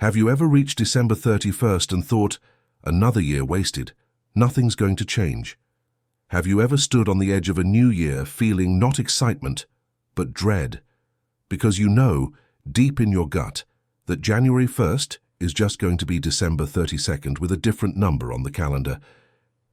Have you ever reached December 31st and thought, another year wasted, nothing's going to change? Have you ever stood on the edge of a new year feeling not excitement, but dread? Because you know, deep in your gut, that January 1st is just going to be December 32nd with a different number on the calendar.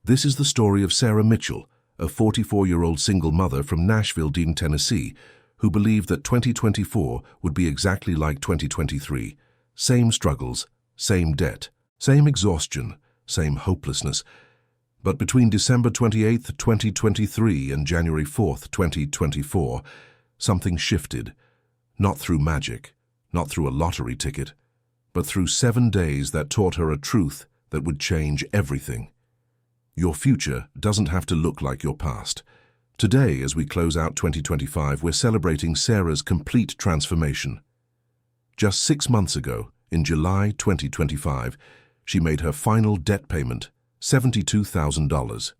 This is the story of Sarah Mitchell, a 44-year-old single mother from Nashville, Tennessee, who believed that 2024 would be exactly like 2023. Same struggles, same debt, same exhaustion, same hopelessness. But between December 28th, 2023 and January 4th, 2024, something shifted. Not through magic, not through a lottery ticket, but through 7 days that taught her a truth that would change everything. Your future doesn't have to look like your past. Today, as we close out 2025, we're celebrating Sarah's complete transformation. Just 6 months ago, in July 2025, she made her final debt payment, $72,000.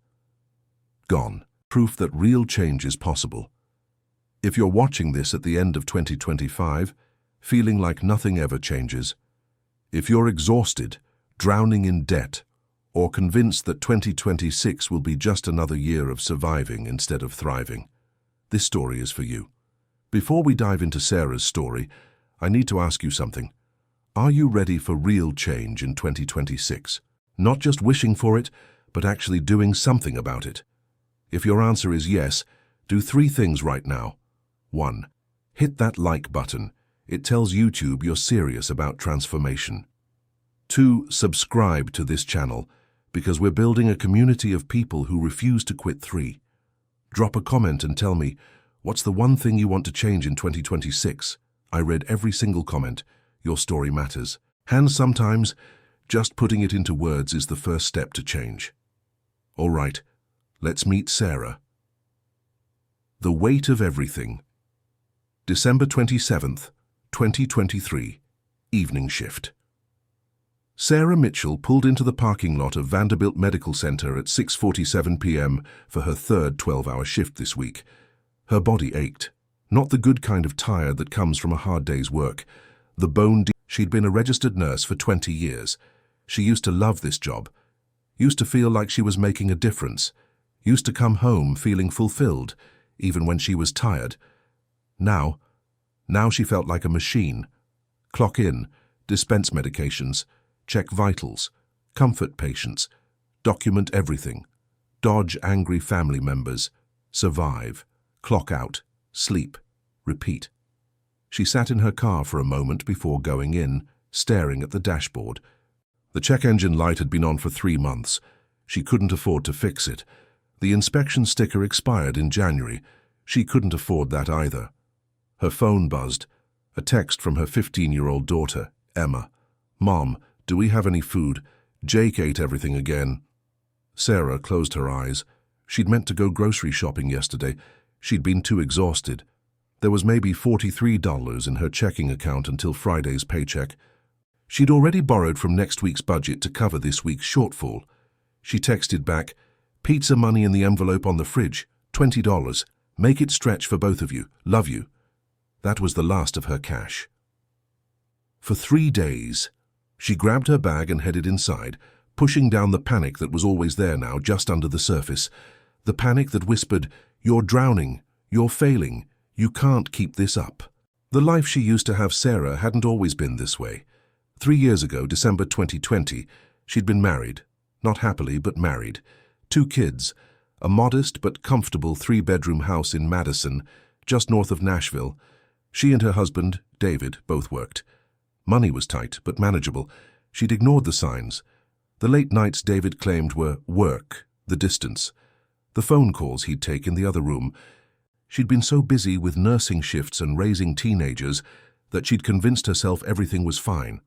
Gone. Proof that real change is possible. If you're watching this at the end of 2025, feeling like nothing ever changes, if you're exhausted, drowning in debt, or convinced that 2026 will be just another year of surviving instead of thriving, this story is for you. Before we dive into Sarah's story, I need to ask you something. Are you ready for real change in 2026? Not just wishing for it, but actually doing something about it. If your answer is yes, do 3 things right now. 1. Hit that like button. It tells YouTube you're serious about transformation. 2. Subscribe to this channel, because we're building a community of people who refuse to quit. 3. Drop a comment and tell me, what's the one thing you want to change in 2026? I read every single comment. Your story matters. And sometimes, just putting it into words is the first step to change. All right, let's meet Sarah. The weight of everything. December 27th, 2023, evening shift. Sarah Mitchell pulled into the parking lot of Vanderbilt Medical Center at 6:47 p.m. for her third 12-hour shift this week. Her body ached, not the good kind of tired that comes from a hard day's work. The bone deep. She'd been a registered nurse for 20 years. She used to love this job, used to feel like she was making a difference, used to come home feeling fulfilled, even when she was tired. Now she felt like a machine. Clock in, dispense medications, check vitals, comfort patients, document everything, dodge angry family members, survive, clock out, sleep, repeat. She sat in her car for a moment before going in, staring at the dashboard. The check engine light had been on for 3 months. She couldn't afford to fix it. The inspection sticker expired in January. She couldn't afford that either. Her phone buzzed. A text from her 15-year-old daughter, Emma. "Mom, do we have any food? Jake ate everything again." Sarah closed her eyes. She'd meant to go grocery shopping yesterday. She'd been too exhausted. There was maybe $43 in her checking account until Friday's paycheck. She'd already borrowed from next week's budget to cover this week's shortfall. She texted back, "Pizza money in the envelope on the fridge, $20. Make it stretch for both of you. Love you." That was the last of her cash. For 3 days, she grabbed her bag and headed inside, pushing down the panic that was always there now, just under the surface. The panic that whispered, "You're drowning, you're failing, you can't keep this up." The life she used to have, Sarah, hadn't always been this way. 3 years ago, December 2020, she'd been married. Not happily, but married. 2 kids, a modest but comfortable 3-bedroom house in Madison, just north of Nashville. She and her husband, David, both worked. Money was tight, but manageable. She'd ignored the signs. The late nights David claimed were work, the distance. The phone calls he'd take in the other room. She'd been so busy with nursing shifts and raising teenagers that she'd convinced herself everything was fine.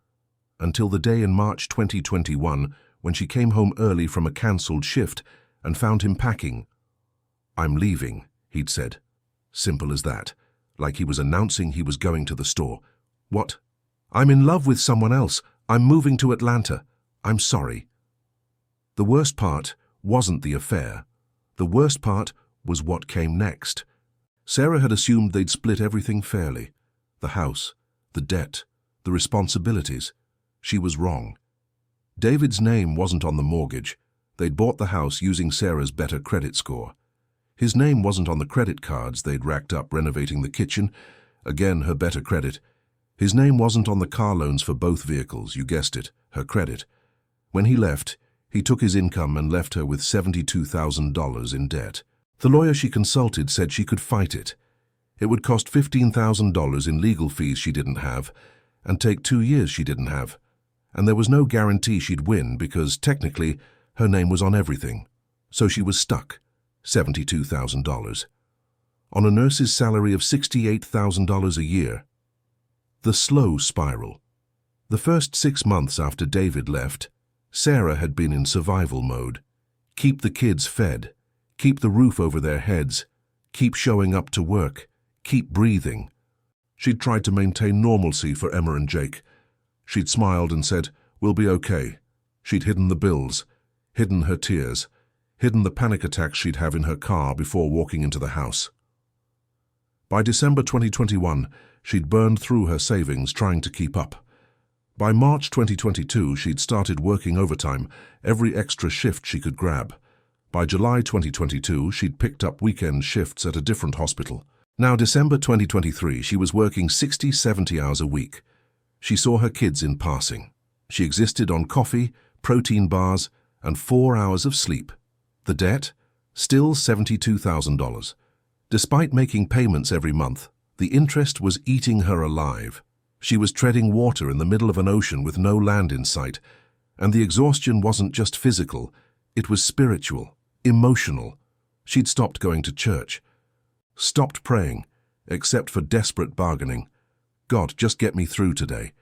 Until the day in March 2021 when she came home early from a cancelled shift and found him packing. "I'm leaving," he'd said. Simple as that, like he was announcing he was going to the store. "What? I'm in love with someone else. I'm moving to Atlanta. I'm sorry." The worst part wasn't the affair. The worst part was what came next. Sarah had assumed they'd split everything fairly. The house, the debt, the responsibilities. She was wrong. David's name wasn't on the mortgage. They'd bought the house using Sarah's better credit score. His name wasn't on the credit cards they'd racked up renovating the kitchen. Again, her better credit. His name wasn't on the car loans for both vehicles, you guessed it, her credit. When he left, he took his income and left her with $72,000 in debt. The lawyer she consulted said she could fight it. It would cost $15,000 in legal fees she didn't have, and take 2 years she didn't have. And there was no guarantee she'd win because, technically, her name was on everything. So she was stuck, $72,000. On a nurse's salary of $68,000 a year. The slow spiral. The first 6 months after David left, Sarah had been in survival mode. Keep the kids fed, keep the roof over their heads, keep showing up to work, keep breathing. She'd tried to maintain normalcy for Emma and Jake. She'd smiled and said, "We'll be okay." She'd hidden the bills, hidden her tears, hidden the panic attacks she'd have in her car before walking into the house. By December 2021, she'd burned through her savings trying to keep up. By March 2022, she'd started working overtime, every extra shift she could grab. By July 2022, she'd picked up weekend shifts at a different hospital. Now, December 2023, she was working 60-70 hours a week. She saw her kids in passing. She existed on coffee, protein bars, and 4 hours of sleep. The debt? Still $72,000. Despite making payments every month, the interest was eating her alive. She was treading water in the middle of an ocean with no land in sight, and the exhaustion wasn't just physical, it was spiritual, emotional. She'd stopped going to church, stopped praying, except for desperate bargaining. God, just get me through today.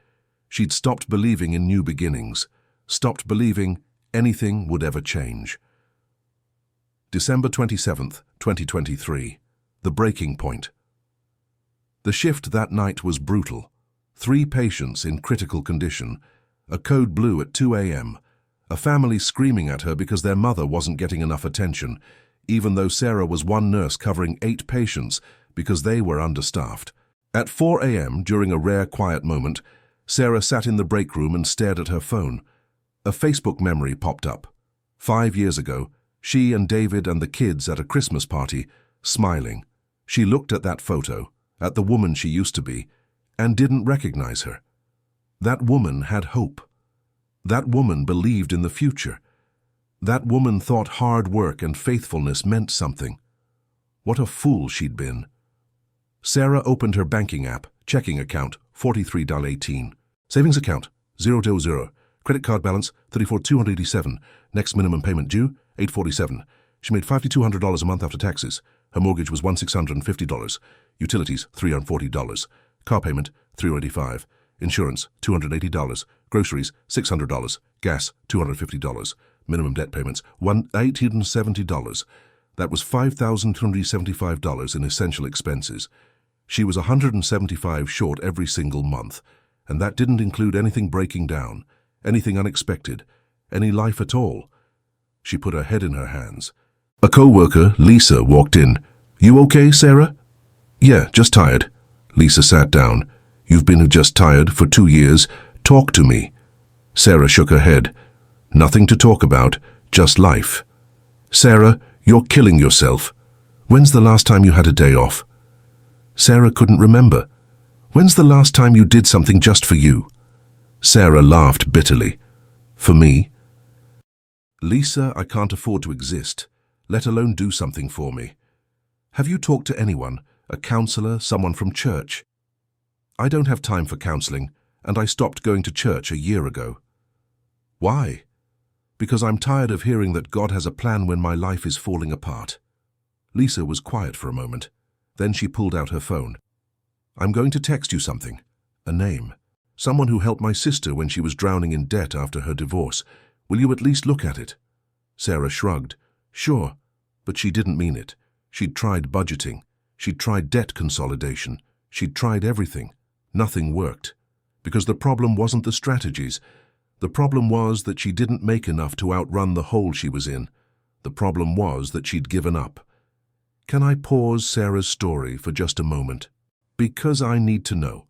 She'd stopped believing in new beginnings, stopped believing anything would ever change. December 27th, 2023. The breaking point. The shift that night was brutal. 3 patients in critical condition, a code blue at 2 a.m., a family screaming at her because their mother wasn't getting enough attention, even though Sarah was one nurse covering 8 patients because they were understaffed. At 4 a.m., during a rare quiet moment, Sarah sat in the break room and stared at her phone. A Facebook memory popped up. 5 years ago, she and David and the kids at a Christmas party, smiling. She looked at that photo, at the woman she used to be, and didn't recognize her. That woman had hope. That woman believed in the future. That woman thought hard work and faithfulness meant something. What a fool she'd been. Sarah opened her banking app, checking account, $43.18. Savings account, $0. Credit card balance, $34,287. Next minimum payment due, $847. She made $5,200 a month after taxes. Her mortgage was $1,650. Utilities, $340. Car payment, $385. Insurance, $280. Groceries, $600. Gas, $250. Minimum debt payments, $870. That was $5,275 in essential expenses. She was $175 short every single month, and that didn't include anything breaking down, anything unexpected, any life at all. She put her head in her hands. A co-worker, Lisa, walked in. "You okay, Sarah?" "Yeah, just tired." Lisa sat down. "You've been just tired for 2 years. Talk to me." Sarah shook her head. "Nothing to talk about, just life." "Sarah, you're killing yourself. When's the last time you had a day off?" Sarah couldn't remember. "When's the last time you did something just for you?" Sarah laughed bitterly. "For me?" "Lisa, I can't afford to exist, let alone do something for me. Have you talked to anyone, a counselor, someone from church?" "I don't have time for counseling, and I stopped going to church a year ago." "Why?" "Because I'm tired of hearing that God has a plan when my life is falling apart." Lisa was quiet for a moment. Then she pulled out her phone. "I'm going to text you something. A name. Someone who helped my sister when she was drowning in debt after her divorce. Will you at least look at it?" Sarah shrugged. "Sure." But she didn't mean it. She'd tried budgeting. She'd tried debt consolidation. She'd tried everything. Nothing worked. Because the problem wasn't the strategies. The problem was that she didn't make enough to outrun the hole she was in. The problem was that she'd given up. Can I pause Sarah's story for just a moment? Because I need to know.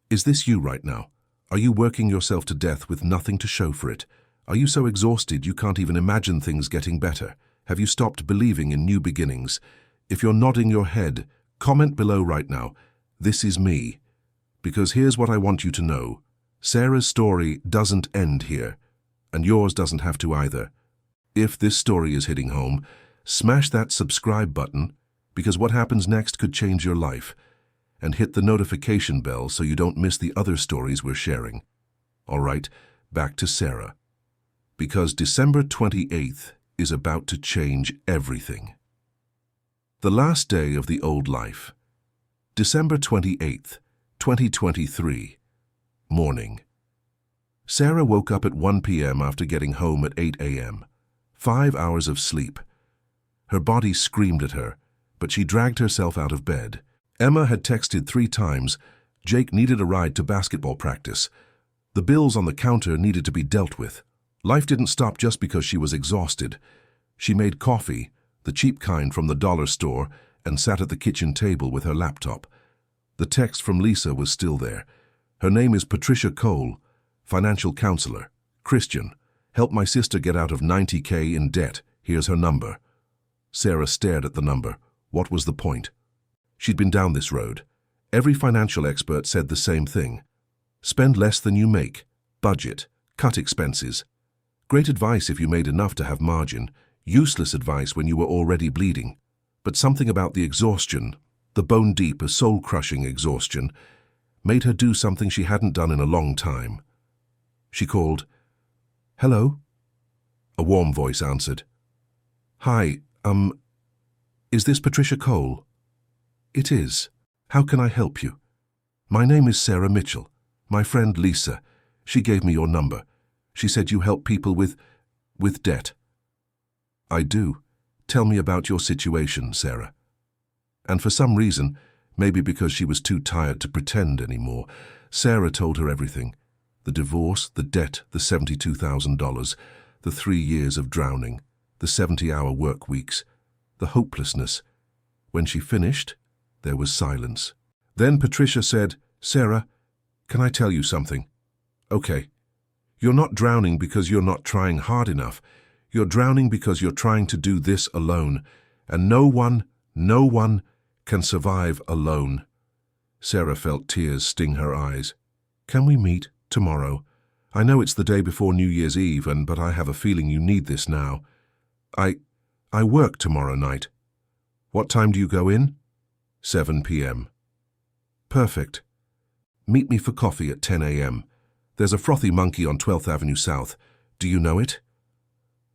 Is this you right now? Are you working yourself to death with nothing to show for it? Are you so exhausted you can't even imagine things getting better? Have you stopped believing in new beginnings? If you're nodding your head, comment below right now, "This is me." Because here's what I want you to know. Sarah's story doesn't end here, and yours doesn't have to either. If this story is hitting home, smash that subscribe button, because what happens next could change your life. And hit the notification bell so you don't miss the other stories we're sharing. All right, back to Sarah. Because December 28th is about to change everything. The last day of the old life. December 28th, 2023. Morning. Sarah woke up at 1 p.m. after getting home at 8 a.m. 5 hours of sleep. Her body screamed at her, but she dragged herself out of bed. Emma had texted 3 times. Jake needed a ride to basketball practice. The bills on the counter needed to be dealt with. Life didn't stop just because she was exhausted. She made coffee, the cheap kind from the dollar store, and sat at the kitchen table with her laptop. The text from Lisa was still there. Her name is Patricia Cole, financial counselor, Christian. Help my sister get out of $90K in debt. Here's her number. Sarah stared at the number. What was the point? She'd been down this road. Every financial expert said the same thing. Spend less than you make. Budget. Cut expenses. Great advice if you made enough to have margin. Useless advice when you were already bleeding. But something about the exhaustion, the bone-deep, soul-crushing exhaustion, made her do something she hadn't done in a long time. She called, "Hello?" A warm voice answered. "Hi, is this Patricia Cole?" "It is. How can I help you?" "My name is Sarah Mitchell. My friend Lisa. She gave me your number. She said you help people with debt." "I do. Tell me about your situation, Sarah." And for some reason, maybe because she was too tired to pretend anymore, Sarah told her everything. The divorce, the debt, the $72,000, the 3 years of drowning, the 70-hour work weeks, the hopelessness. When she finished, there was silence. Then Patricia said, "Sarah, can I tell you something?" "Okay. You're not drowning because you're not trying hard enough. You're drowning because you're trying to do this alone. And no one can survive alone." Sarah felt tears sting her eyes. "Can we meet tomorrow? I know it's the day before New Year's Eve, but I have a feeling you need this now. I work tomorrow night." "What time do you go in?" 7 p.m. "Perfect. Meet me for coffee at 10 a.m. There's a frothy monkey on 12th Avenue South. Do you know it?"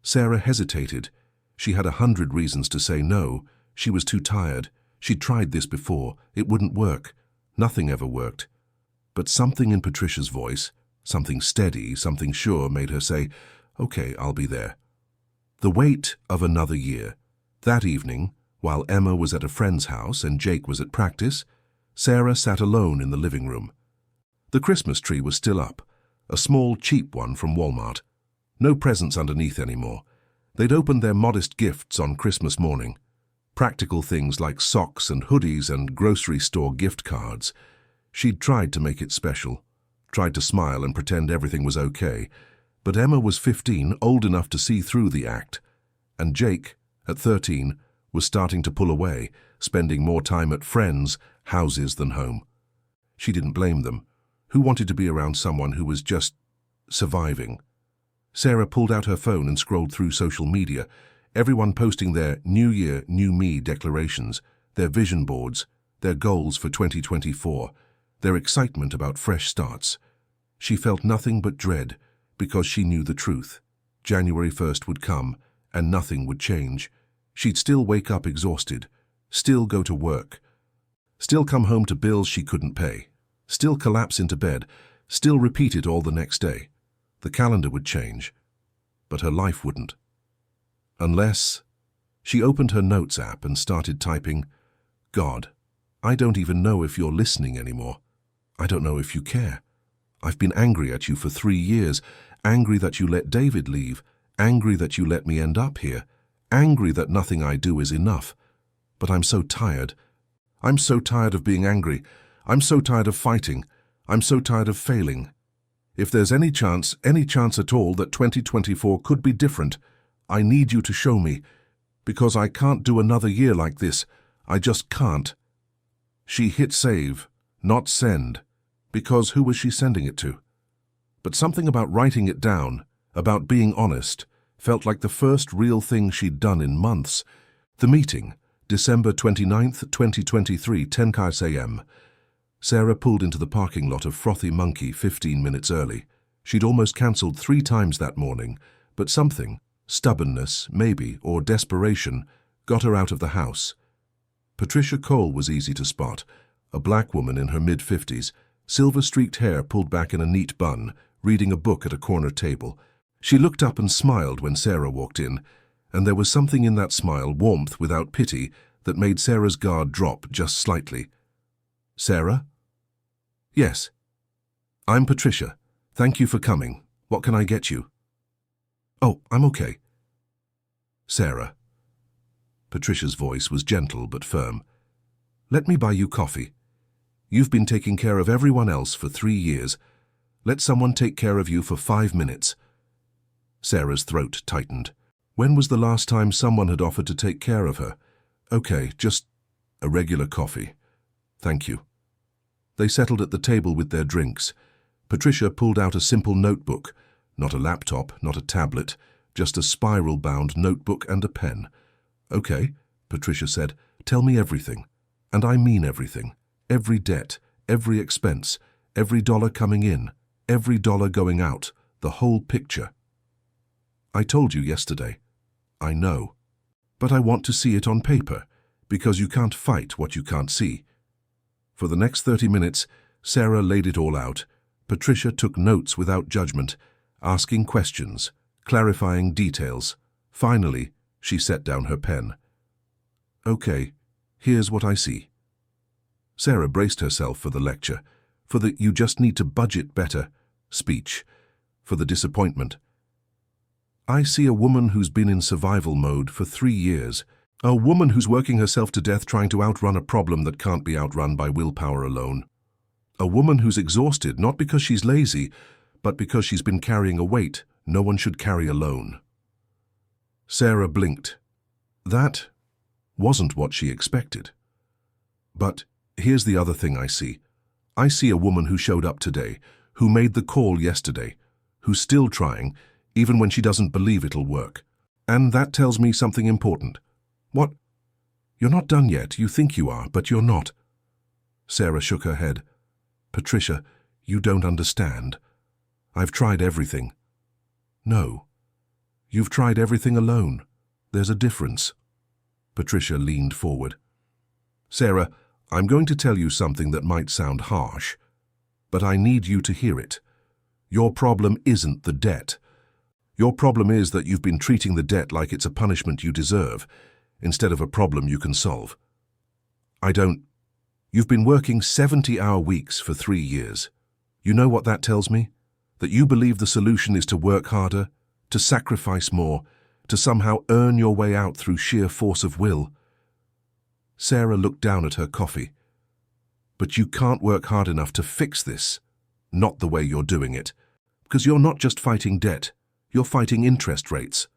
Sarah hesitated. She had 100 reasons to say no. She was too tired. She'd tried this before. It wouldn't work. Nothing ever worked. But something in Patricia's voice, something steady, something sure, made her say, "Okay, I'll be there." The wait of another year. That evening, while Emma was at a friend's house and Jake was at practice, Sarah sat alone in the living room. The Christmas tree was still up, a small, cheap one from Walmart. No presents underneath anymore. They'd opened their modest gifts on Christmas morning. Practical things like socks and hoodies and grocery store gift cards. She'd tried to make it special, tried to smile and pretend everything was okay. But Emma was 15, old enough to see through the act. And Jake, at 13, was starting to pull away, spending more time at friends' houses than home. She didn't blame them. Who wanted to be around someone who was just surviving? Sarah pulled out her phone and scrolled through social media, everyone posting their New Year, New Me declarations, their vision boards, their goals for 2024, their excitement about fresh starts. She felt nothing but dread because she knew the truth. January 1st would come and nothing would change. She'd still wake up exhausted, still go to work, still come home to bills she couldn't pay, still collapse into bed, still repeat it all the next day. The calendar would change, but her life wouldn't. Unless... She opened her notes app and started typing, "God, I don't even know if you're listening anymore. I don't know if you care. I've been angry at you for 3 years, angry that you let David leave, angry that you let me end up here, angry that nothing I do is enough. But I'm so tired. I'm so tired of being angry. I'm so tired of fighting. I'm so tired of failing. If there's any chance at all that 2024 could be different, I need you to show me, because I can't do another year like this. I just can't." She hit save, not send, because who was she sending it to? But something about writing it down, about being honest, felt like the first real thing she'd done in months. The meeting, December 29th, 2023, 10 a.m. Sarah pulled into the parking lot of Frothy Monkey 15 minutes early. She'd almost cancelled 3 times that morning, but something, stubbornness, maybe, or desperation, got her out of the house. Patricia Cole was easy to spot, a black woman in her mid-50s, silver-streaked hair pulled back in a neat bun, reading a book at a corner table. She looked up and smiled when Sarah walked in, and there was something in that smile, warmth without pity, that made Sarah's guard drop just slightly. "Sarah?" "Yes." "I'm Patricia. Thank you for coming. What can I get you?" "Oh, I'm okay." "Sarah." Patricia's voice was gentle but firm. "Let me buy you coffee. You've been taking care of everyone else for 3 years. Let someone take care of you for 5 minutes. Sarah's throat tightened. When was the last time someone had offered to take care of her? "Okay, just a regular coffee. Thank you." They settled at the table with their drinks. Patricia pulled out a simple notebook, not a laptop, not a tablet, just a spiral-bound notebook and a pen. "Okay," Patricia said, "tell me everything. And I mean everything. Every debt, every expense, every dollar coming in, every dollar going out, the whole picture." "I told you yesterday." "I know. But I want to see it on paper, because you can't fight what you can't see." For the next 30 minutes, Sarah laid it all out. Patricia took notes without judgment, asking questions, clarifying details. Finally, she set down her pen. "Okay, here's what I see." Sarah braced herself for the lecture, for the "you just need to budget better" speech, for the disappointment. "I see a woman who's been in survival mode for 3 years. A woman who's working herself to death trying to outrun a problem that can't be outrun by willpower alone. A woman who's exhausted not because she's lazy, but because she's been carrying a weight no one should carry alone." Sarah blinked. That wasn't what she expected. "But here's the other thing I see. I see a woman who showed up today, who made the call yesterday, who's still trying, even when she doesn't believe it'll work. And that tells me something important." "What?" "You're not done yet. You think you are, but you're not." Sarah shook her head. "Patricia, you don't understand. I've tried everything." "No. You've tried everything alone. There's a difference." Patricia leaned forward. "Sarah, I'm going to tell you something that might sound harsh, but I need you to hear it. Your problem isn't the debt. Your problem is that you've been treating the debt like it's a punishment you deserve, instead of a problem you can solve. You've been working 70-hour weeks for 3 years. You know what that tells me? That you believe the solution is to work harder, to sacrifice more, to somehow earn your way out through sheer force of will." Sarah looked down at her coffee. "But you can't work hard enough to fix this. Not the way you're doing it. Because you're not just fighting debt, you're fighting interest rates.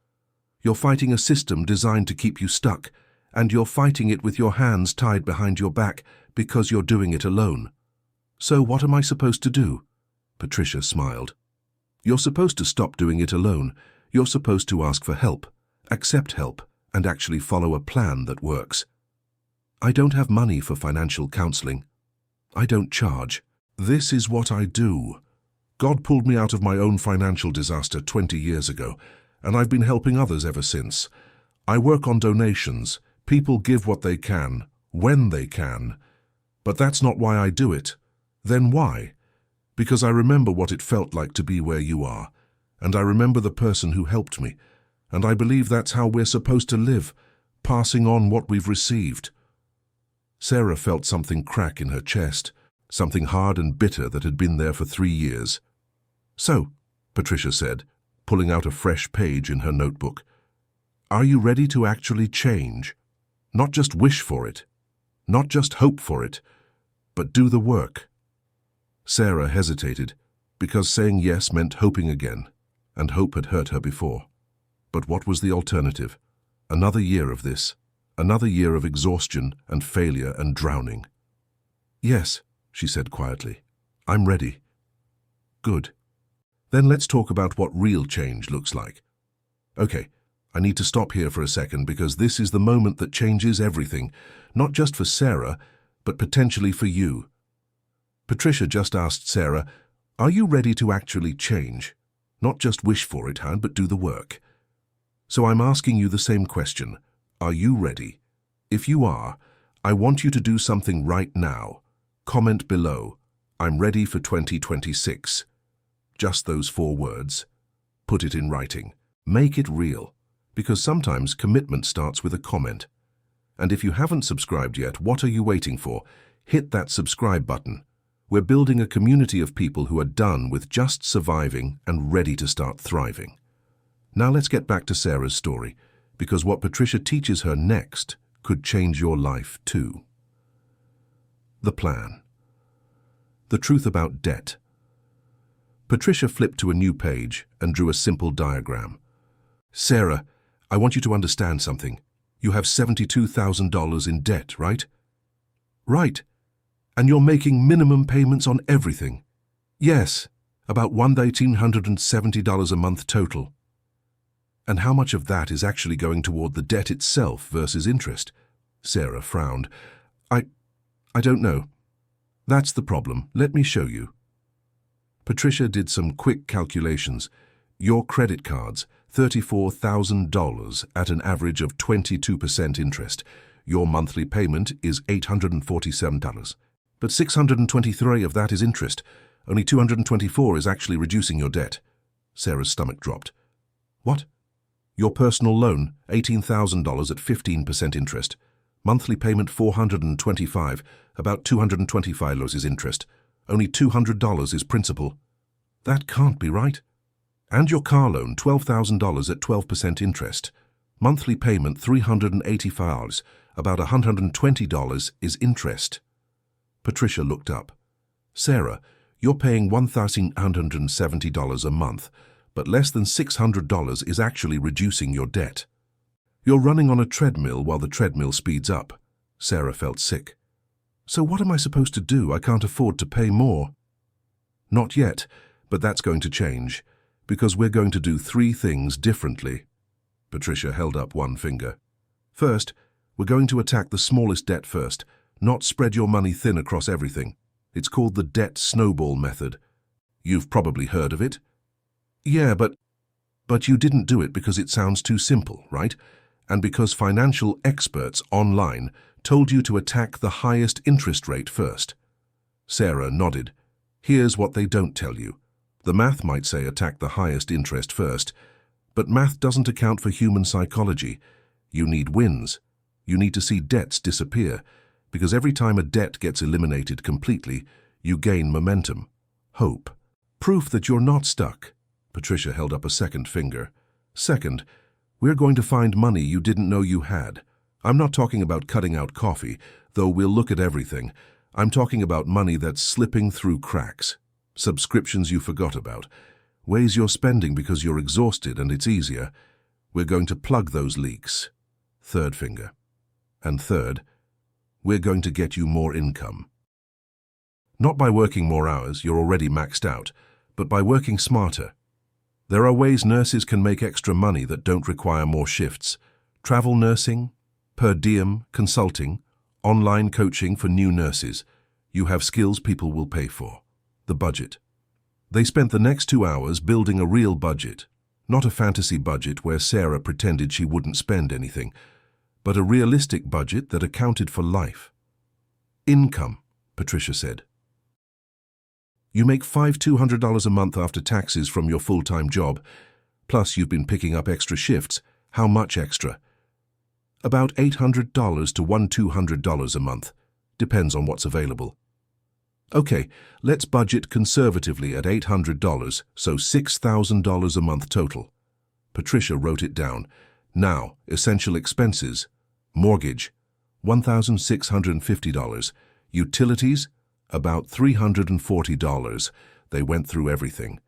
You're fighting a system designed to keep you stuck, and you're fighting it with your hands tied behind your back because you're doing it alone. So what am I supposed to do?" Patricia smiled. "You're supposed to stop doing it alone. You're supposed to ask for help, accept help, and actually follow a plan that works. I don't have money for financial counseling. I don't charge. This is what I do. God pulled me out of my own financial disaster 20 years ago, and I've been helping others ever since. I work on donations. People give what they can, when they can. But that's not why I do it. Then why? Because I remember what it felt like to be where you are, and I remember the person who helped me, and I believe that's how we're supposed to live, passing on what we've received." Sarah felt something crack in her chest, something hard and bitter that had been there for 3 years. "So," Patricia said, pulling out a fresh page in her notebook, "are you ready to actually change? Not just wish for it, not just hope for it, but do the work?" Sarah hesitated, because saying yes meant hoping again, and hope had hurt her before. But what was the alternative? Another year of this, another year of exhaustion and failure and drowning. "Yes," she said quietly. "I'm ready." "Good. Then let's talk about what real change looks like." "Okay, I need to stop here for a second because this is the moment that changes everything, not just for Sarah, but potentially for you." Patricia just asked Sarah, "Are you ready to actually change? Not just wish for it, but do the work." So I'm asking you the same question. Are you ready? If you are, I want you to do something right now. Comment below, "I'm ready for 2026. Just those 4 words. Put it in writing. Make it real, because sometimes commitment starts with a comment. And if you haven't subscribed yet, what are you waiting for? Hit that subscribe button. We're building a community of people who are done with just surviving and ready to start thriving. Now let's get back to Sarah's story, because what Patricia teaches her next could change your life too. The plan. The truth about debt. Patricia flipped to a new page and drew a simple diagram. "Sarah, I want you to understand something. You have $72,000 in debt, right?" "Right. And you're making minimum payments on everything." "Yes, about $1,870 a month total." "And how much of that is actually going toward the debt itself versus interest?" Sarah frowned. I don't know. That's the problem. Let me show you." Patricia did some quick calculations. Your credit cards, $34,000 at an average of 22% interest. Your monthly payment is $847. But $623 of that is interest. Only $224 is actually reducing your debt. Sarah's stomach dropped. "What?" "Your personal loan, $18,000 at 15% interest. Monthly payment $425, about $225 is interest. Only $200 is principal." "That can't be right." "And your car loan, $12,000 at 12% interest. Monthly payment $385, about $120 is interest." Patricia looked up. "Sarah, you're paying $1,870 a month, but less than $600 is actually reducing your debt. You're running on a treadmill while the treadmill speeds up." Sarah felt sick. "So what am I supposed to do? I can't afford to pay more." "Not yet, but that's going to change, because we're going to do 3 things differently." Patricia held up one finger. "First, we're going to attack the smallest debt first, not spread your money thin across everything. It's called the debt snowball method. You've probably heard of it." "Yeah, but you didn't do it because it sounds too simple, right? And because financial experts online told you to attack the highest interest rate first." Sarah nodded. "Here's what they don't tell you. The math might say attack the highest interest first, but math doesn't account for human psychology. You need wins. You need to see debts disappear, because every time a debt gets eliminated completely, you gain momentum, hope, proof that you're not stuck." Patricia held up a second finger. "Second, we're going to find money you didn't know you had. I'm not talking about cutting out coffee, though we'll look at everything. I'm talking about money that's slipping through cracks. Subscriptions you forgot about. Ways you're spending because you're exhausted and it's easier. We're going to plug those leaks." Third finger. "And third, we're going to get you more income. Not by working more hours, you're already maxed out, but by working smarter. There are ways nurses can make extra money that don't require more shifts. Travel nursing, per diem, consulting, online coaching for new nurses. You have skills people will pay for. The budget." They spent the next 2 hours building a real budget, not a fantasy budget where Sarah pretended she wouldn't spend anything, but a realistic budget that accounted for life. "Income," Patricia said. "You make $5,200 a month after taxes from your full-time job, plus you've been picking up extra shifts. How much extra?" "About $800 to $1,200 a month. Depends on what's available." "Okay, let's budget conservatively at $800, so $6,000 a month total." Patricia wrote it down. "Now, essential expenses. Mortgage, $1,650. Utilities, about $340. They went through everything.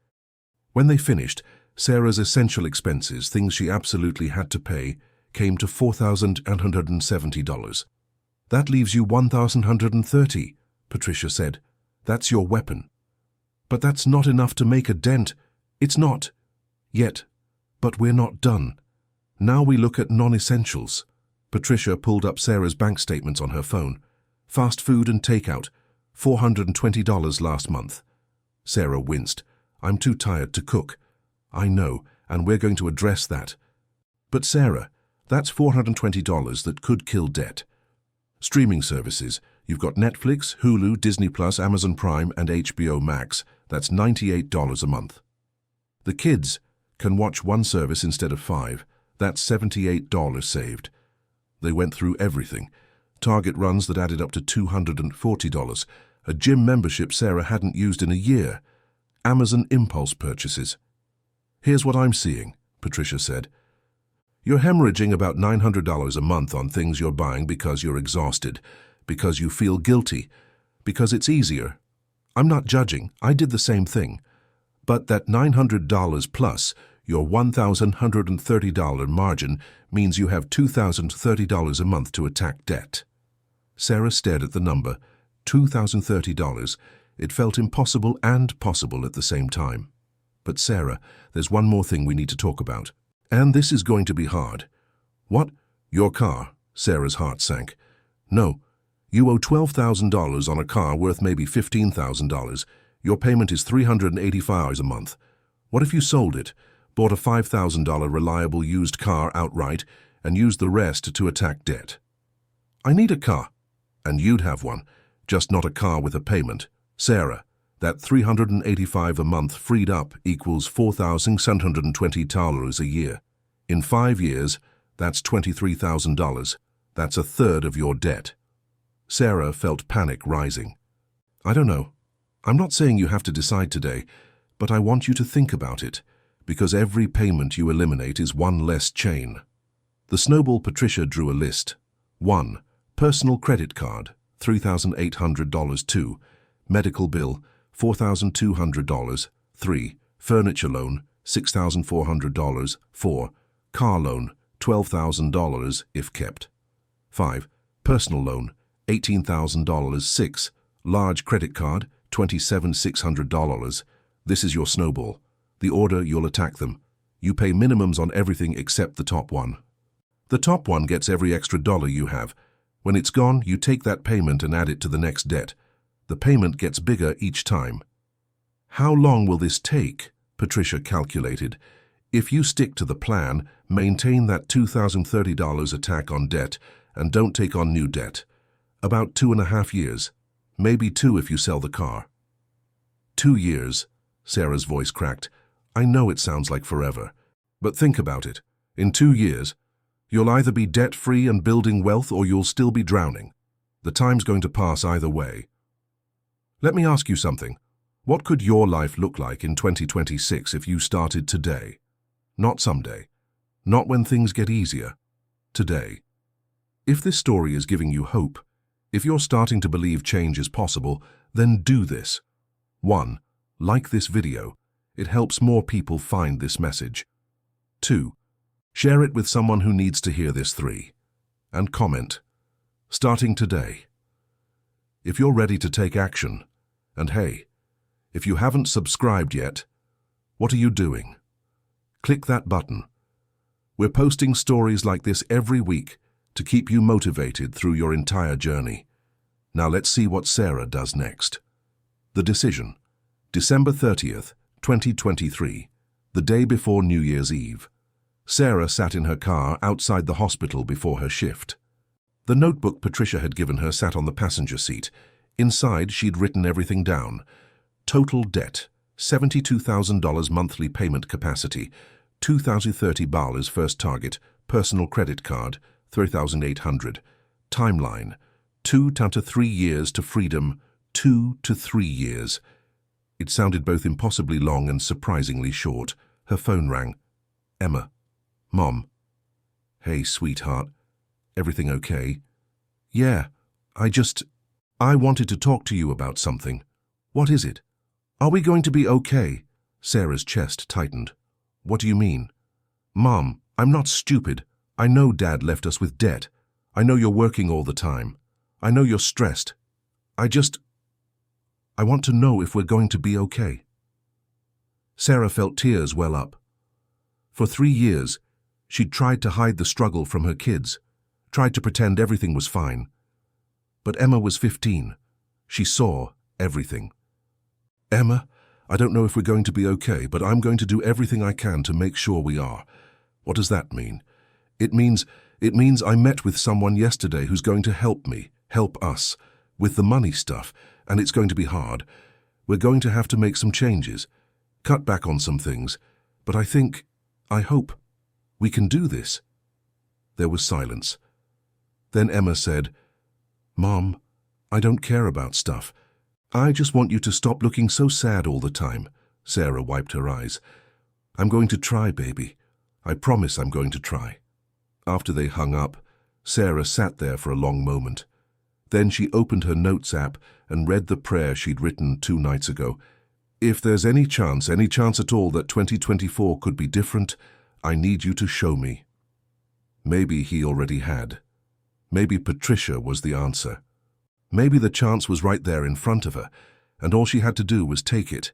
When they finished, Sarah's essential expenses, things she absolutely had to pay, came to $4,170. That leaves you $1,130, Patricia said. That's your weapon. But that's not enough to make a dent. It's not. Yet. But we're not done. Now we look at non-essentials. Patricia pulled up Sarah's bank statements on her phone. Fast food and takeout, $420 last month. Sarah winced. I'm too tired to cook. I know, and we're going to address that. But Sarah, that's $420 that could kill debt. Streaming services. You've got Netflix, Hulu, Disney+, Amazon Prime, and HBO Max. That's $98 a month. The kids can watch one service instead of 5. That's $78 saved. They went through everything. Target runs that added up to $240. A gym membership Sarah hadn't used in a year. Amazon impulse purchases. Here's what I'm seeing, Patricia said. You're hemorrhaging about $900 a month on things you're buying because you're exhausted, because you feel guilty, because it's easier. I'm not judging. I did the same thing. But that $900 plus your $1,130 margin means you have $2,030 a month to attack debt. Sarah stared at the number, $2,030. It felt impossible and possible at the same time. But Sarah, there's one more thing we need to talk about. And this is going to be hard. What? Your car? Sarah's heart sank. No. You owe $12,000 on a car worth maybe $15,000. Your payment is $385 a month. What if you sold it, bought a $5,000 reliable used car outright, and used the rest to attack debt? I need a car. And you'd have one, just not a car with a payment. Sarah, that $385 a month freed up equals $4,720 a year. In 5 years, that's $23,000. That's a third of your debt. Sarah felt panic rising. I don't know. I'm not saying you have to decide today, but I want you to think about it, because every payment you eliminate is one less chain. The snowball Patricia drew a list. 1. Personal credit card, $3,800. 2. Medical bill, $4,200. 3. Furniture loan, $6,400. 4. Car loan, $12,000 if kept. 5. Personal loan, $18,000. 6. Large credit card, $27,600. This is your snowball. The order you'll attack them. You pay minimums on everything except the top one. The top one gets every extra dollar you have. When it's gone, you take that payment and add it to the next debt. The payment gets bigger each time. How long will this take? Patricia calculated. If you stick to the plan, maintain that $2,030 attack on debt, and don't take on new debt. About 2.5 years. Maybe 2 if you sell the car. 2 years, Sarah's voice cracked. I know it sounds like forever, but think about it. In 2 years, you'll either be debt-free and building wealth or you'll still be drowning. The time's going to pass either way. Let me ask you something. What could your life look like in 2026 if you started today? Not someday. Not when things get easier. Today. If this story is giving you hope, if you're starting to believe change is possible, then do this. 1. Like this video. It helps more people find this message. 2. Share it with someone who needs to hear this. 3. And comment. Starting today. If you're ready to take action, and hey, if you haven't subscribed yet, what are you doing? Click that button. We're posting stories like this every week to keep you motivated through your entire journey. Now let's see what Sarah does next. The decision. December 30th, 2023, the day before New Year's Eve. Sarah sat in her car outside the hospital before her shift. The notebook Patricia had given her sat on the passenger seat. Inside, she'd written everything down. Total debt, $72,000 monthly payment capacity, $2,030 first target, personal credit card, $3,800. Timeline, 2 to 3 years to freedom, 2 to 3 years. It sounded both impossibly long and surprisingly short. Her phone rang. Emma. Mom. Hey, sweetheart. Everything okay? Yeah, I wanted to talk to you about something. What is it? Are we going to be okay? Sarah's chest tightened. What do you mean? Mom, I'm not stupid. I know Dad left us with debt. I know you're working all the time. I know you're stressed. I want to know if we're going to be okay. Sarah felt tears well up. For 3 years, she'd tried to hide the struggle from her kids, tried to pretend everything was fine. But Emma was 15. She saw everything. Emma, I don't know if we're going to be okay, but I'm going to do everything I can to make sure we are. What does that mean? It means I met with someone yesterday who's going to help me, help us, with the money stuff, and it's going to be hard. We're going to have to make some changes, cut back on some things, but I hope, we can do this. There was silence. Then Emma said, Mom, I don't care about stuff. I just want you to stop looking so sad all the time. Sarah wiped her eyes. I'm going to try, baby. I promise I'm going to try. After they hung up, Sarah sat there for a long moment. Then she opened her notes app and read the prayer she'd written 2 nights ago. If there's any chance at all that 2024 could be different, I need you to show me. Maybe he already had. Maybe Patricia was the answer. Maybe the chance was right there in front of her, and all she had to do was take it.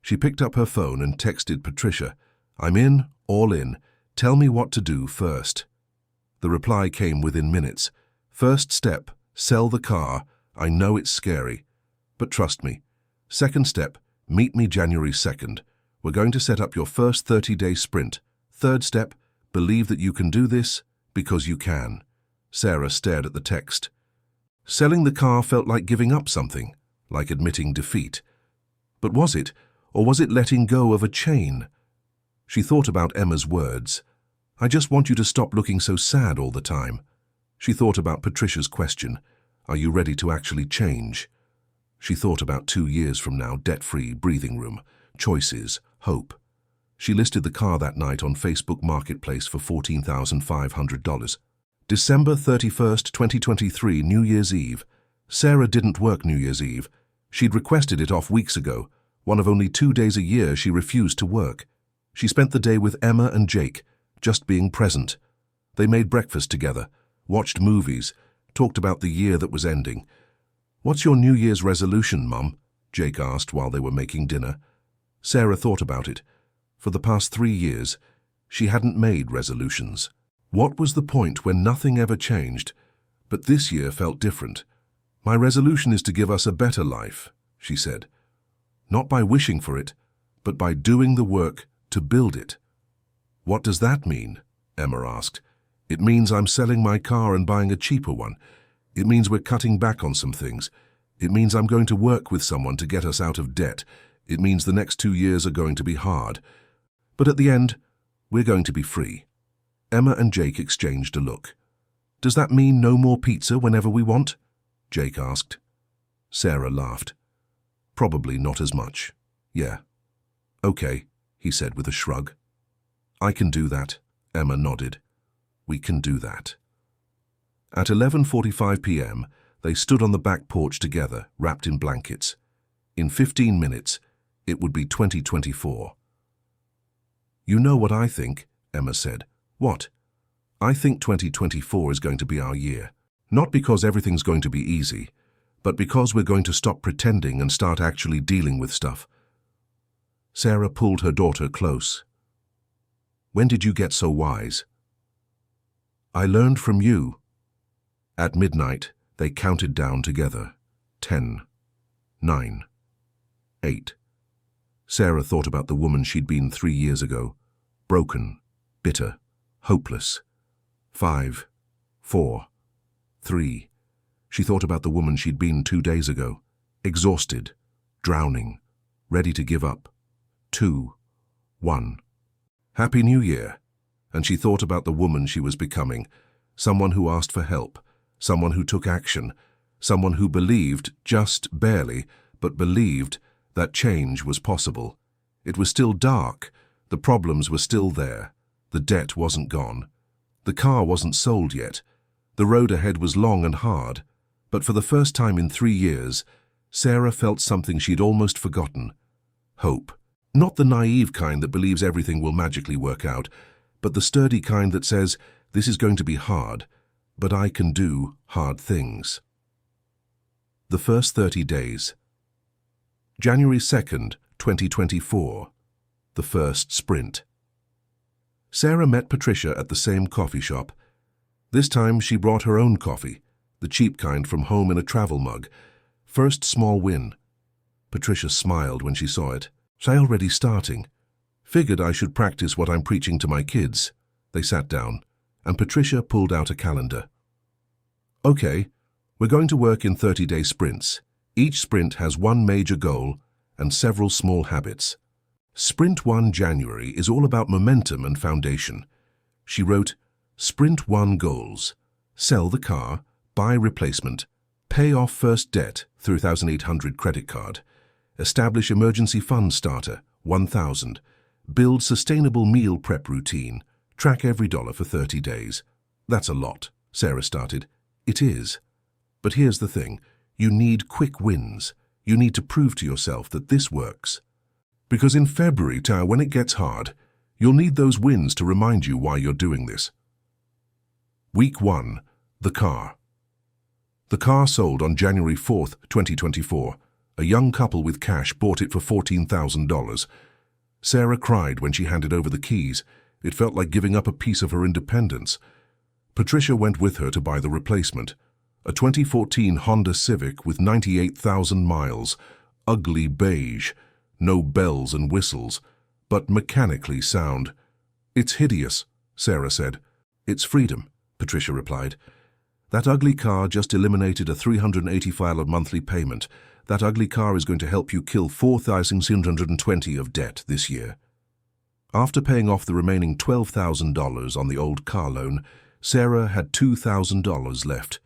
She picked up her phone and texted Patricia, I'm in, all in. Tell me what to do first. The reply came within minutes. First step, sell the car. I know it's scary, but trust me. Second step, meet me January 2nd. We're going to set up your first 30-day sprint. Third step, believe that you can do this because you can. Sarah stared at the text. Selling the car felt like giving up something, like admitting defeat. But was it, or was it letting go of a chain? She thought about Emma's words. I just want you to stop looking so sad all the time. She thought about Patricia's question, are you ready to actually change? She thought about 2 years from now, debt-free, breathing room, choices, hope. She listed the car that night on Facebook Marketplace for $14,500. December 31st, 2023, New Year's Eve. Sarah didn't work New Year's Eve. She'd requested it off weeks ago. One of only 2 days a year she refused to work. She spent the day with Emma and Jake, just being present. They made breakfast together, watched movies, talked about the year that was ending. What's your New Year's resolution, Mum? Jake asked while they were making dinner. Sarah thought about it. For the past 3 years, she hadn't made resolutions. What was the point when nothing ever changed? But this year felt different. My resolution is to give us a better life, she said. Not by wishing for it, but by doing the work to build it. What does that mean? Emma asked. It means I'm selling my car and buying a cheaper one. It means we're cutting back on some things. It means I'm going to work with someone to get us out of debt. It means the next 2 years are going to be hard. But at the end, we're going to be free. Emma and Jake exchanged a look. Does that mean no more pizza whenever we want? Jake asked. Sarah laughed. Probably not as much. Yeah. Okay, he said with a shrug. I can do that, Emma nodded. We can do that. At 11:45 p.m., they stood on the back porch together, wrapped in blankets. In 15 minutes, it would be 2024. You know what I think, Emma said. What? I think 2024 is going to be our year. Not because everything's going to be easy, but because we're going to stop pretending and start actually dealing with stuff. Sarah pulled her daughter close. When did you get so wise? I learned from you. At midnight, they counted down together. 10, 9, 8. Sarah thought about the woman she'd been 3 years ago. Broken, bitter, hopeless. 5, 4, 3. She thought about the woman she'd been 2 days ago. Exhausted, drowning, ready to give up. 2, 1. Happy New Year. And she thought about the woman she was becoming. Someone who asked for help. Someone who took action. Someone who believed, just barely, but believed that change was possible. It was still dark. The problems were still there. The debt wasn't gone. The car wasn't sold yet. The road ahead was long and hard. But for the first time in 3 years, Sarah felt something she'd almost forgotten. Hope. Not the naive kind that believes everything will magically work out, but the sturdy kind that says, this is going to be hard, but I can do hard things. The first 30 days. January 2nd, 2024. The first sprint. Sarah met Patricia at the same coffee shop. This time she brought her own coffee, the cheap kind from home in a travel mug. First small win. Patricia smiled when she saw it. "I already starting. Figured I should practice what I'm preaching to my kids." They sat down, and Patricia pulled out a calendar. "Okay, we're going to work in 30-day sprints. Each sprint has one major goal and several small habits. Sprint 1 January is all about momentum and foundation." She wrote, "Sprint 1 goals. Sell the car, buy replacement, pay off first debt, 3,800 credit card. Establish emergency fund starter, 1,000. Build sustainable meal prep routine. Track every dollar for 30 days. "That's a lot," Sarah started. "It is. But here's the thing. You need quick wins. You need to prove to yourself that this works. Because in February, when it gets hard, you'll need those wins to remind you why you're doing this." Week 1. The car. The car sold on January 4th, 2024. A young couple with cash bought it for $14,000. Sarah cried when she handed over the keys. It felt like giving up a piece of her independence. Patricia went with her to buy the replacement. A 2014 Honda Civic with 98,000 miles. Ugly beige. No bells and whistles, but mechanically sound. "It's hideous," Sarah said. "It's freedom," Patricia replied. "That ugly car just eliminated a $385 monthly payment. That ugly car is going to help you kill $4,620 of debt this year." After paying off the remaining $12,000 on the old car loan, Sarah had $2,000 left.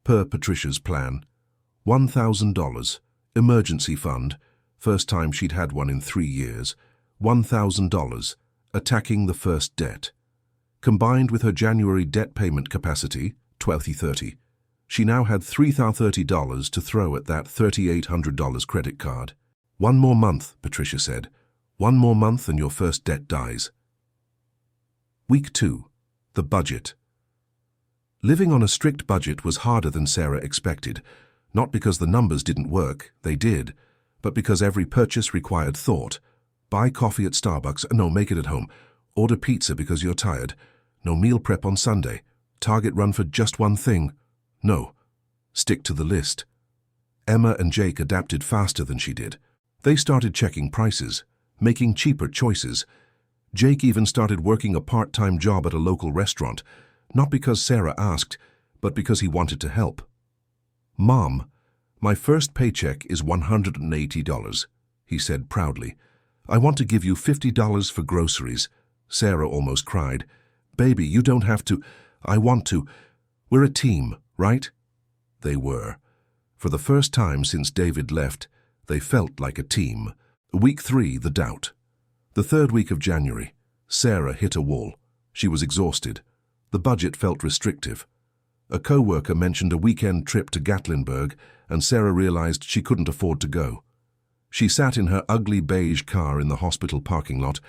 Per Patricia's plan, $1,000, emergency fund, first time she'd had one in 3 years, $1,000, attacking the first debt. Combined with her January debt payment capacity, $1,230, she now had $3,030 to throw at that $3,800 credit card. "One more month," Patricia said. "One more month and your first debt dies." Week 2. The budget. Living on a strict budget was harder than Sarah expected, not because the numbers didn't work, they did, but because every purchase required thought. Buy coffee at Starbucks, no, make it at home. Order pizza because you're tired. No meal prep on Sunday. Target run for just one thing. No. Stick to the list. Emma and Jake adapted faster than she did. They started checking prices, making cheaper choices. Jake even started working a part-time job at a local restaurant, not because Sarah asked, but because he wanted to help. "Mom, my first paycheck is $180, he said proudly. "I want to give you $50 for groceries." Sarah almost cried. "Baby, you don't have to. I want to. We're a team, right?" They were. For the first time since David left, they felt like a team. Week 3, the doubt. The third week of January, Sarah hit a wall. She was exhausted. The budget felt restrictive. A co-worker mentioned a weekend trip to Gatlinburg, and Sarah realized she couldn't afford to go. She sat in her ugly beige car in the hospital parking lot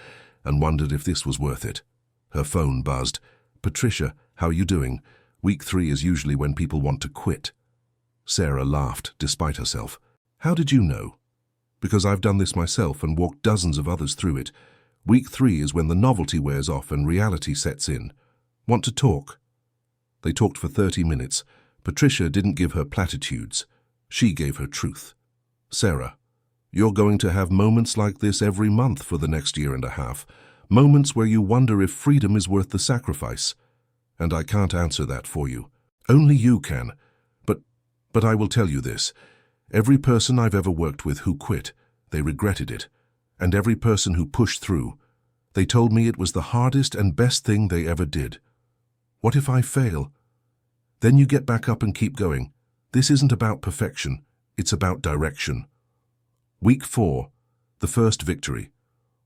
and wondered if this was worth it. Her phone buzzed. "Patricia, how are you doing? Week 3 is usually when people want to quit." Sarah laughed, despite herself. "How did you know?" "Because I've done this myself and walked dozens of others through it. Week 3 is when the novelty wears off and reality sets in. Want to talk?" They talked for 30 minutes. Patricia didn't give her platitudes. She gave her truth. "Sarah, you're going to have moments like this every month for the next year and a half. Moments where you wonder if freedom is worth the sacrifice. And I can't answer that for you. Only you can. But I will tell you this. Every person I've ever worked with who quit, they regretted it. And every person who pushed through, they told me it was the hardest and best thing they ever did. What if I fail? Then you get back up and keep going. This isn't about perfection. It's about direction." Week 4. The first victory.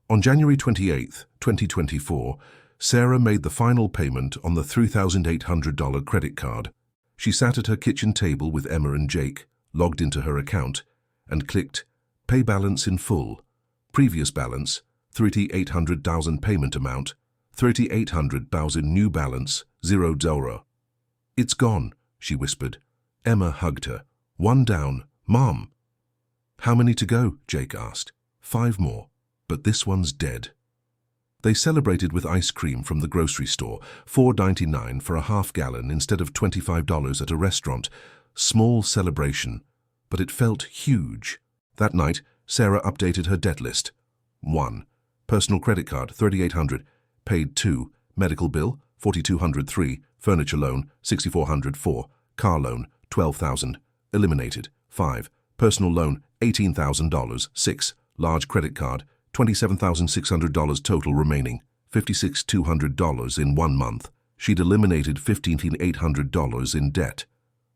On January 28th, 2024, Sarah made the final payment on the $3,800 credit card. She sat at her kitchen table with Emma and Jake, logged into her account, and clicked Pay Balance in Full. Previous balance, $3,800,000 payment amount, $3,800,000 new balance, $0. It's gone, she whispered. Emma hugged her. One down, Mom. How many to go? Jake asked. 5 more, but this one's dead. They celebrated with ice cream from the grocery store, $4.99 for a half-gallon instead of $25 at a restaurant. Small celebration, but it felt huge. That night, Sarah updated her debt list. 1. Personal credit card, $3,800, paid 2. Medical bill, $4,200, 3. Furniture loan, $6,400, 4. Car loan, $12,000, eliminated. 5. Personal loan, $18,000, 6. Large credit card, $27,600 total remaining, $56,200 in 1 month. She'd eliminated $15,800 in debt.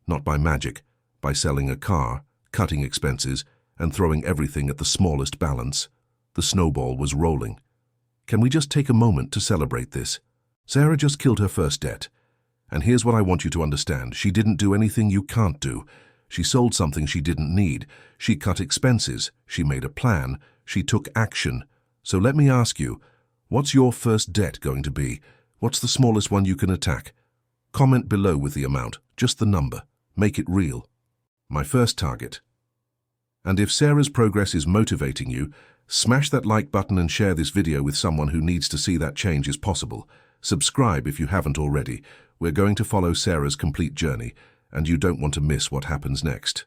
Not by magic, by selling a car, cutting expenses, and throwing everything at the smallest balance. The snowball was rolling. Can we just take a moment to celebrate this? Sarah just killed her first debt. And here's what I want you to understand. She didn't do anything you can't do. She sold something she didn't need. She cut expenses. She made a plan. She took action. So let me ask you, what's your first debt going to be? What's the smallest one you can attack? Comment below with the amount, just the number. Make it real. My first target. And if Sarah's progress is motivating you, smash that like button and share this video with someone who needs to see that change is possible. Subscribe if you haven't already. We're going to follow Sarah's complete journey, and you don't want to miss what happens next.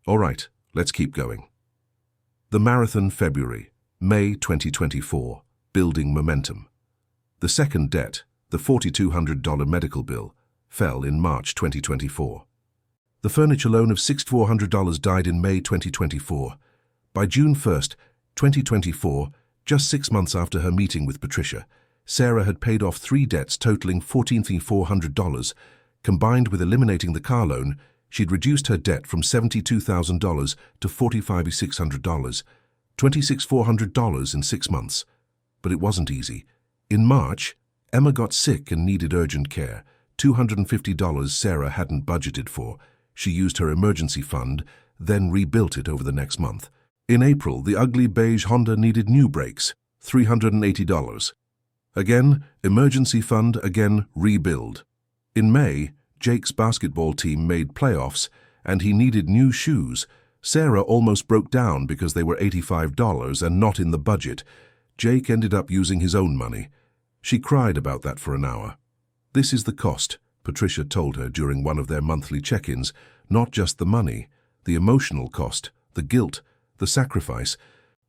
All right, let's keep going. The Marathon, February, May 2024, building momentum. The second debt, the $4,200 medical bill, fell in March 2024. The furniture loan of $6,400 died in May 2024. By June 1st, 2024, just 6 months after her meeting with Patricia, Sarah had paid off 3 debts totaling $14,400. Combined with eliminating the car loan, she'd reduced her debt from $72,000 to $45,600, $26,400 in 6 months. But it wasn't easy. In March, Emma got sick and needed urgent care, $250 Sarah hadn't budgeted for. She used her emergency fund, then rebuilt it over the next month. In April, the ugly beige Honda needed new brakes, $380. Again, emergency fund, again, rebuild. In May, Jake's basketball team made playoffs, and he needed new shoes. Sarah almost broke down because they were $85 and not in the budget. Jake ended up using his own money. She cried about that for an hour. This is the cost, Patricia told her during one of their monthly check-ins. Not just the money, the emotional cost, the guilt, the sacrifice.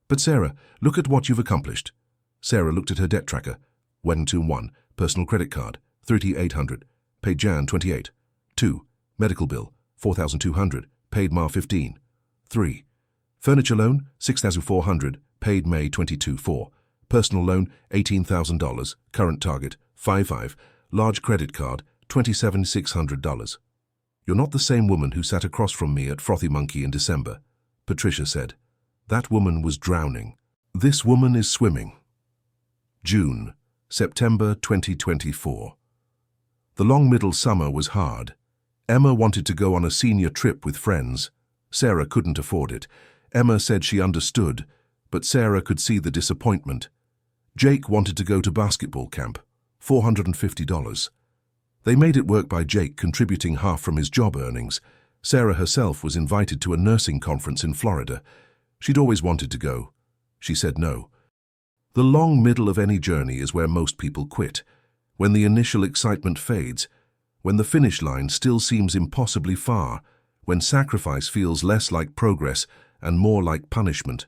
But Sarah, look at what you've accomplished. Sarah looked at her debt tracker. 121, personal credit card, $3,800, paid Jan 28. 2, medical bill, $4,200, paid Mar 15. 3, furniture loan, $6,400, paid May 22. 4, personal loan, $18,000, current target, 5. Large credit card, $27,600. You're not the same woman who sat across from me at Frothy Monkey in December, Patricia said. That woman was drowning. This woman is swimming. June, September 2024. The long middle summer was hard. Emma wanted to go on a senior trip with friends. Sarah couldn't afford it. Emma said she understood, but Sarah could see the disappointment. Jake wanted to go to basketball camp, $450. They made it work by Jake contributing half from his job earnings. Sarah herself was invited to a nursing conference in Florida. She'd always wanted to go. She said no. The long middle of any journey is where most people quit, when the initial excitement fades, when the finish line still seems impossibly far, when sacrifice feels less like progress and more like punishment.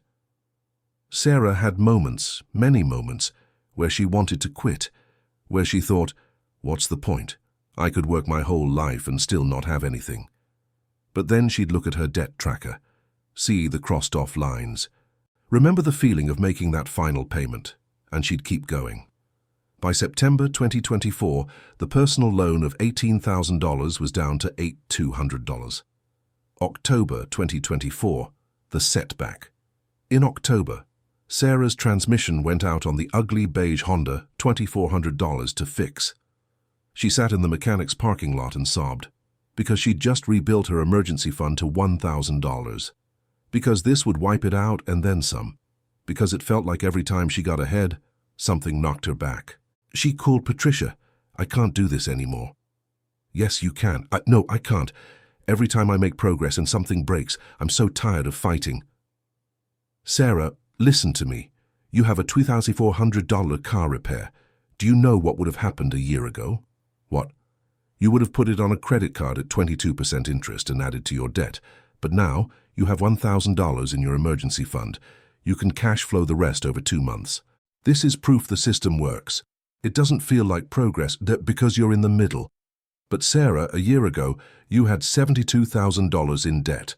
Sarah had moments, many moments, where she wanted to quit, where she thought, what's the point? I could work my whole life and still not have anything. But then she'd look at her debt tracker, see the crossed-off lines, remember the feeling of making that final payment, and she'd keep going. By September 2024, the personal loan of $18,000 was down to $8,200. October 2024, the setback. In October, Sarah's transmission went out on the ugly beige Honda, $2,400 to fix. She sat in the mechanic's parking lot and sobbed, because she'd just rebuilt her emergency fund to $1,000. Because this would wipe it out and then some. because it felt like every time she got ahead, something knocked her back. She called Patricia. "I can't do this anymore." "Yes, you can." No, I can't. Every time I make progress and something breaks, I'm so tired of fighting." "Sarah, listen to me. You have a $2,400 car repair. Do you know what would have happened a year ago?" "What?" "You would have put it on a credit card at 22% interest and added to your debt. But now, you have $1,000 in your emergency fund. You can cash flow the rest over 2 months. This is proof the system works. It doesn't feel like progress because you're in the middle. But Sarah, a year ago, you had $72,000 in debt.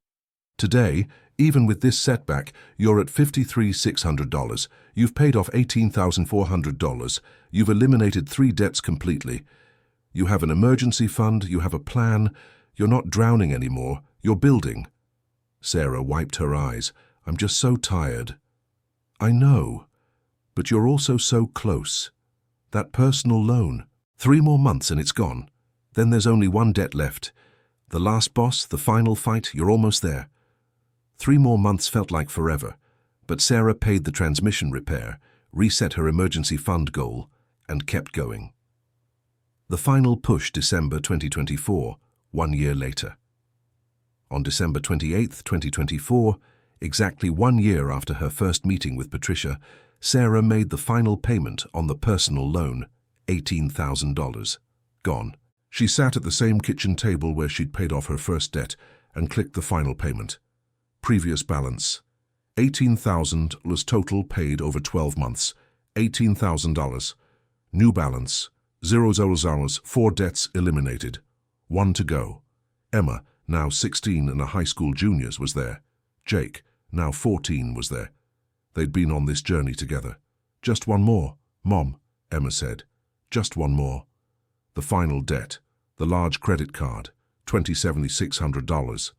Today, even with this setback, you're at $53,600. You've paid off $18,400. You've eliminated 3 debts completely. You have an emergency fund, you have a plan. You're not drowning anymore, you're building." Sarah wiped her eyes. "I'm just so tired." "I know, but you're also so close. That personal loan, 3 more months and it's gone. Then there's only 1 debt left. The last boss, the final fight, you're almost there." 3 more months felt like forever, but Sarah paid the transmission repair, reset her emergency fund goal, and kept going. The final push, December 2024, 1 year later. On December 28, 2024, exactly 1 year after her first meeting with Patricia, Sarah made the final payment on the personal loan, $18,000. Gone. She sat at the same kitchen table where she'd paid off her first debt and clicked the final payment. Previous balance. $18,000 was total paid over 12 months. $18,000. New balance. 000, 4 debts eliminated. 1 to go. Emma, now 16 and a high school juniors, was there. Jake, now 14, was there. They'd been on this journey together. "Just 1 more, Mom," Emma said. "Just 1 more." The final debt, the large credit card, $27,600.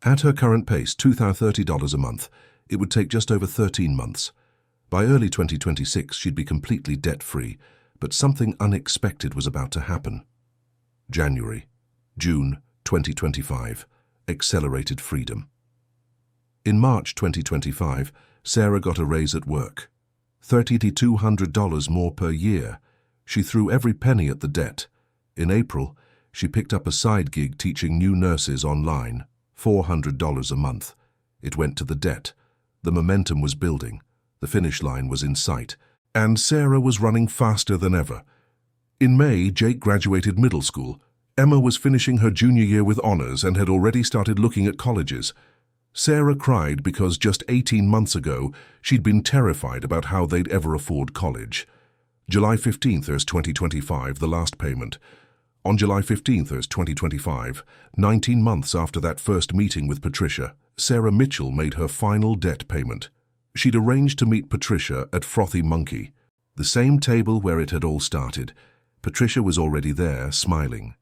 At her current pace, $230 a month, it would take just over 13 months. By early 2026, she'd be completely debt-free, but something unexpected was about to happen. June 2025, accelerated freedom. In March 2025, Sarah got a raise at work. $3,200 more per year. She threw every penny at the debt. In April, she picked up a side gig teaching new nurses online, $400 a month. It went to the debt. The momentum was building. The finish line was in sight. And Sarah was running faster than ever. In May, Jake graduated middle school. Emma was finishing her junior year with honors and had already started looking at colleges. Sarah cried because just 18 months ago, she'd been terrified about how they'd ever afford college. July 15th, 2025, the last payment. On July 15th, 2025, 19 months after that first meeting with Patricia, Sarah Mitchell made her final debt payment. She'd arranged to meet Patricia at Frothy Monkey, the same table where it had all started. Patricia was already there, smiling.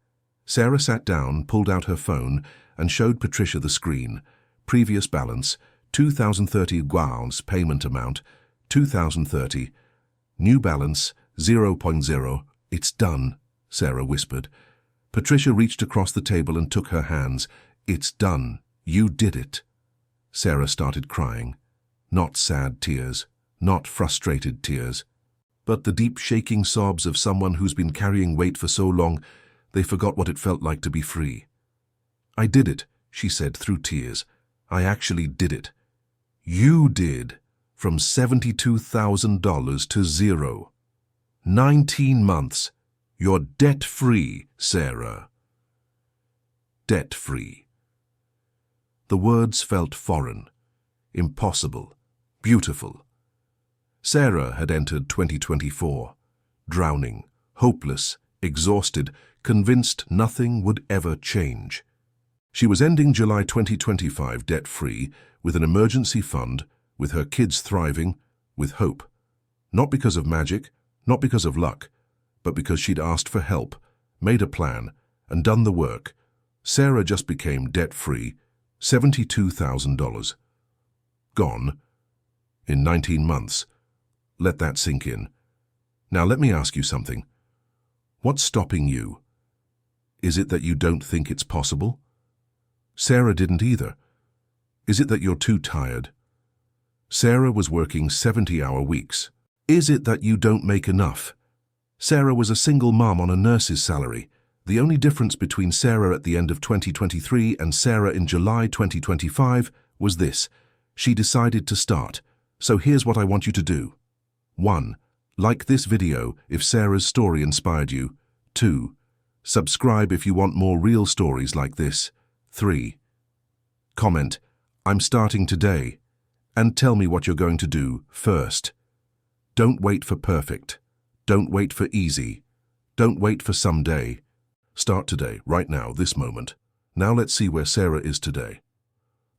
Sarah sat down, pulled out her phone, and showed Patricia the screen. Previous balance, 2,030 guaons, payment amount, 2,030. New balance, 0.0. It's done, Sarah whispered. Patricia reached across the table and took her hands. It's done. You did it. Sarah started crying. Not sad tears, not frustrated tears, but the deep shaking sobs of someone who's been carrying weight for so long, they forgot what it felt like to be free. I did it, she said through tears. I actually did it. You did. From $72,000 to 0. 19 months. You're debt-free, Sarah. Debt-free. The words felt foreign, impossible, beautiful. Sarah had entered 2024, drowning, hopeless, exhausted, convinced nothing would ever change. She was ending July 2025 debt-free, with an emergency fund, with her kids thriving, with hope. Not because of magic, not because of luck, but because she'd asked for help, made a plan, and done the work. Sarah just became debt-free, $72,000. Gone. In 19 months. Let that sink in. Now let me ask you something. What's stopping you? Is it that you don't think it's possible? Sarah didn't either. Is it that you're too tired? Sarah was working 70-hour weeks. Is it that you don't make enough? Sarah was a single mom on a nurse's salary. The only difference between Sarah at the end of 2023 and Sarah in July 2025 was this: she decided to start. So here's what I want you to do. 1. Like this video if Sarah's story inspired you. 2. Subscribe if you want more real stories like this. 3. Comment, "I'm starting today," and tell me what you're going to do first. Don't wait for perfect. Don't wait for easy. Don't wait for someday. Start today, right now, this moment. Now let's see where Sarah is today.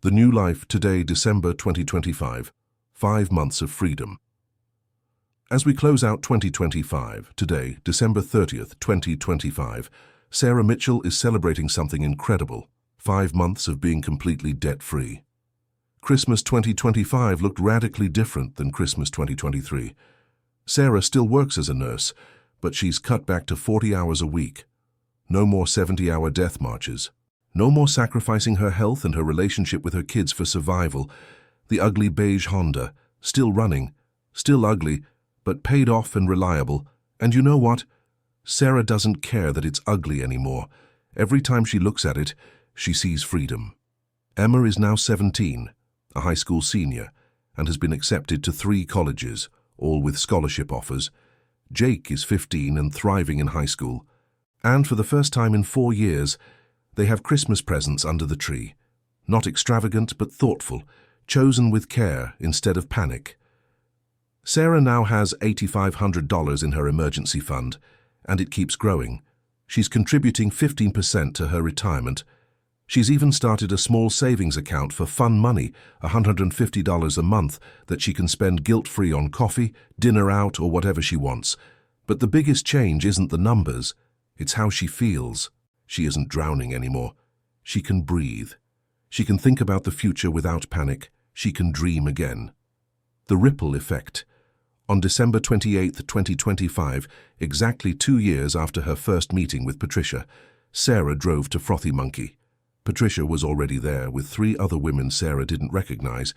The New Life today, December 2025. 5 months of freedom. As we close out 2025, today, December 30th, 2025, Sarah Mitchell is celebrating something incredible: 5 months of being completely debt-free. Christmas 2025 looked radically different than Christmas 2023. Sarah still works as a nurse, but she's cut back to 40 hours a week. No more 70-hour death marches. No more sacrificing her health and her relationship with her kids for survival. The ugly beige Honda, still running, still ugly, but paid off and reliable. And you know what? Sarah doesn't care that it's ugly anymore. Every time she looks at it, she sees freedom. Emma is now 17, a high school senior, and has been accepted to 3 colleges, all with scholarship offers. Jake is 15 and thriving in high school. And for the first time in 4 years, they have Christmas presents under the tree. Not extravagant, but thoughtful, chosen with care instead of panic. Sarah now has $8,500 in her emergency fund, and it keeps growing. She's contributing 15% to her retirement. She's even started a small savings account for fun money, $150 a month, that she can spend guilt-free on coffee, dinner out, or whatever she wants. But the biggest change isn't the numbers, it's how she feels. She isn't drowning anymore. She can breathe. She can think about the future without panic. She can dream again. The ripple effect. On December 28, 2025, exactly 2 years after her first meeting with Patricia, Sarah drove to Frothy Monkey. Patricia was already there with 3 other women Sarah didn't recognize.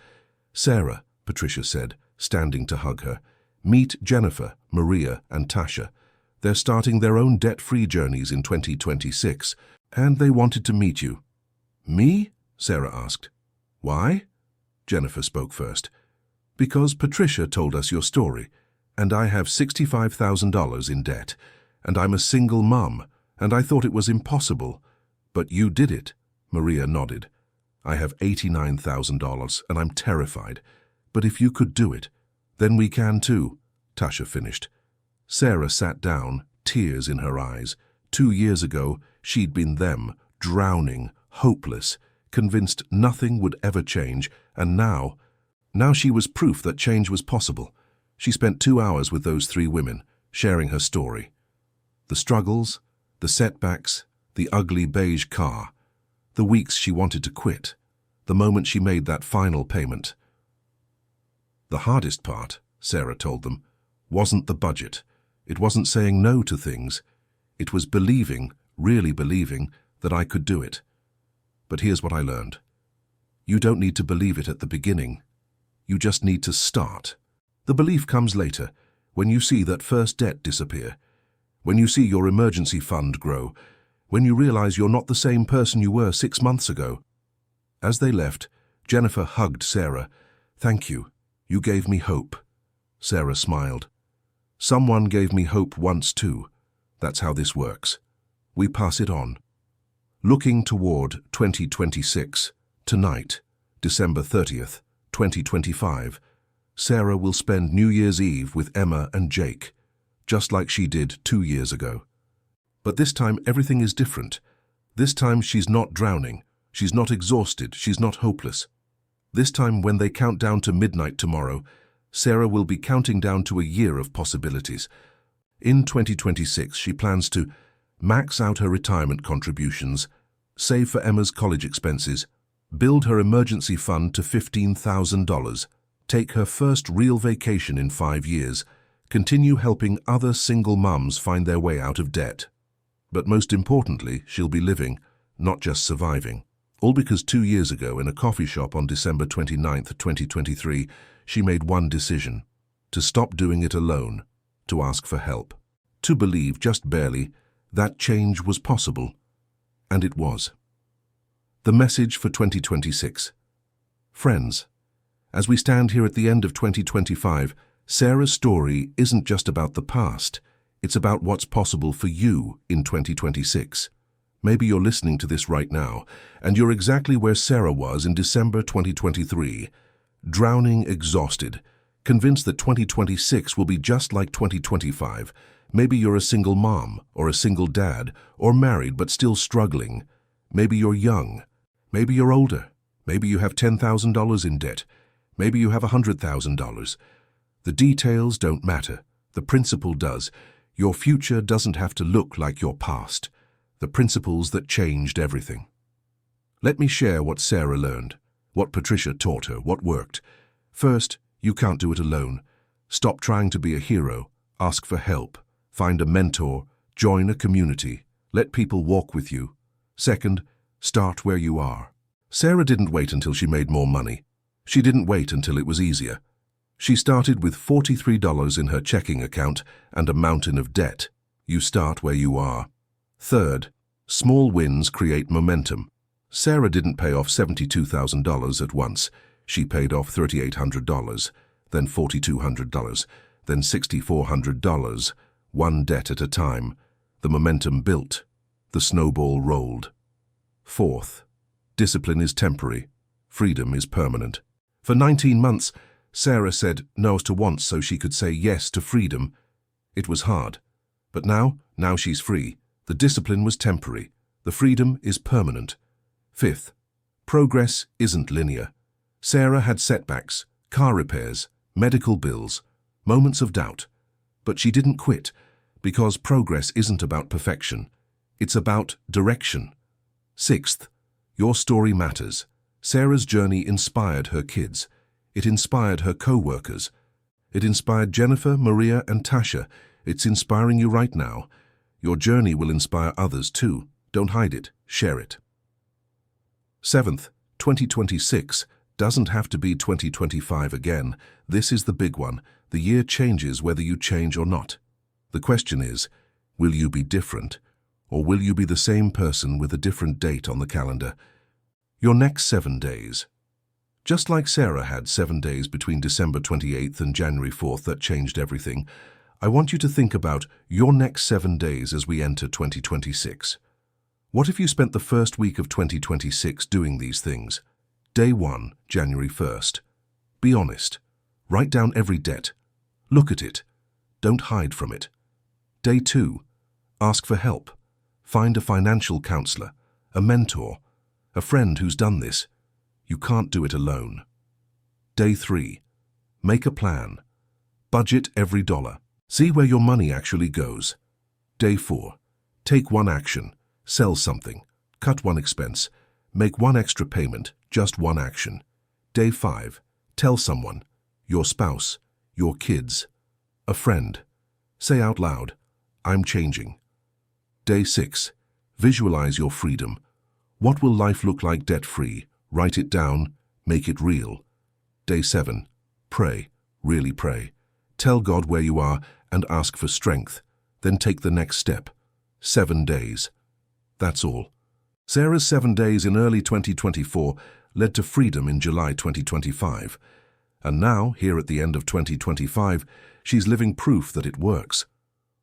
"Sarah," Patricia said, standing to hug her, "meet Jennifer, Maria, and Tasha. They're starting their own debt-free journeys in 2026, and they wanted to meet you." "Me?" Sarah asked. "Why?" Jennifer spoke first. "Because Patricia told us your story, and I have $65,000 in debt, and I'm a single mum, and I thought it was impossible. But you did it." Maria nodded. "I have $89,000, and I'm terrified. But if you could do it, then we can too," Tasha finished. Sarah sat down, tears in her eyes. 2 years ago, she'd been them, drowning, hopeless, convinced nothing would ever change, and now she was proof that change was possible. She spent 2 hours with those 3 women, sharing her story. The struggles, the setbacks, the ugly beige car, the weeks she wanted to quit, the moment she made that final payment. The hardest part, Sarah told them, wasn't the budget. It wasn't saying no to things. It was believing, really believing, that I could do it. But here's what I learned. You don't need to believe it at the beginning. You just need to start. The belief comes later, when you see that first debt disappear, when you see your emergency fund grow, when you realize you're not the same person you were 6 months ago. As they left, Jennifer hugged Sarah. "Thank you. You gave me hope." Sarah smiled. "Someone gave me hope once too. That's how this works. We pass it on." Looking toward 2026, tonight, December 30th, 2025, Sarah will spend New Year's Eve with Emma and Jake, just like she did 2 years ago. But this time everything is different. This time she's not drowning, she's not exhausted, she's not hopeless. This time when they count down to midnight tomorrow, Sarah will be counting down to a year of possibilities. In 2026, she plans to max out her retirement contributions, save for Emma's college expenses, build her emergency fund to $15,000, take her first real vacation in 5 years, continue helping other single mums find their way out of debt. But most importantly, she'll be living, not just surviving. All because 2 years ago in a coffee shop on December 29th, 2023, she made one decision: to stop doing it alone, to ask for help, to believe, just barely, that change was possible. And it was. The message for 2026. Friends, as we stand here at the end of 2025, Sarah's story isn't just about the past. It's about what's possible for you in 2026. Maybe you're listening to this right now, and you're exactly where Sarah was in December 2023, drowning, exhausted, convinced that 2026 will be just like 2025. Maybe you're a single mom, or a single dad, or married but still struggling. Maybe you're young. Maybe you're older. Maybe you have $10,000 in debt. Maybe you have $100,000. The details don't matter. The principle does. Your future doesn't have to look like your past. The principles that changed everything. Let me share what Sarah learned, what Patricia taught her, what worked. First, you can't do it alone. Stop trying to be a hero. Ask for help. Find a mentor. Join a community. Let people walk with you. Second, start where you are. Sarah didn't wait until she made more money. She didn't wait until it was easier. She started with $43 in her checking account and a mountain of debt. You start where you are. Third, small wins create momentum. Sarah didn't pay off $72,000 at once. She paid off $3,800, then $4,200, then $6,400, one debt at a time. The momentum built. The snowball rolled. Fourth, discipline is temporary. Freedom is permanent. For 19 months, Sarah said no to wants so she could say yes to freedom. It was hard. But now she's free. The discipline was temporary. The freedom is permanent. Fifth, progress isn't linear. Sarah had setbacks, car repairs, medical bills, moments of doubt. But she didn't quit, because progress isn't about perfection. It's about direction. Sixth, your story matters. Sarah's journey inspired her kids. It inspired her co-workers. It inspired Jennifer, Maria, and Tasha. It's inspiring you right now. Your journey will inspire others too. Don't hide it. Share it. Seventh, 2026 doesn't have to be 2025 again. This is the big one. The year changes whether you change or not. The question is, will you be different? Or will you be the same person with a different date on the calendar? Your next 7 days. Just like Sarah had 7 days between December 28th and January 4th that changed everything, I want you to think about your next 7 days as we enter 2026. What if you spent the first week of 2026 doing these things? Day 1, January 1st. Be honest. Write down every debt. Look at it. Don't hide from it. Day 2, ask for help. Find a financial counselor, a mentor, a friend who's done this. You can't do it alone. Day 3, make a plan. Budget every dollar. See where your money actually goes. Day 4, take one action. Sell something. Cut one expense. Make one extra payment. Just one action. Day 5, tell someone, your spouse, your kids, a friend. Say out loud, I'm changing. Day 6, visualize your freedom. What will life look like debt-free? Write it down, make it real. Day 7, pray, really pray. Tell God where you are and ask for strength. Then take the next step. 7 days. That's all. Sarah's 7 days in early 2024 led to freedom in July 2025. And now, here at the end of 2025, she's living proof that it works.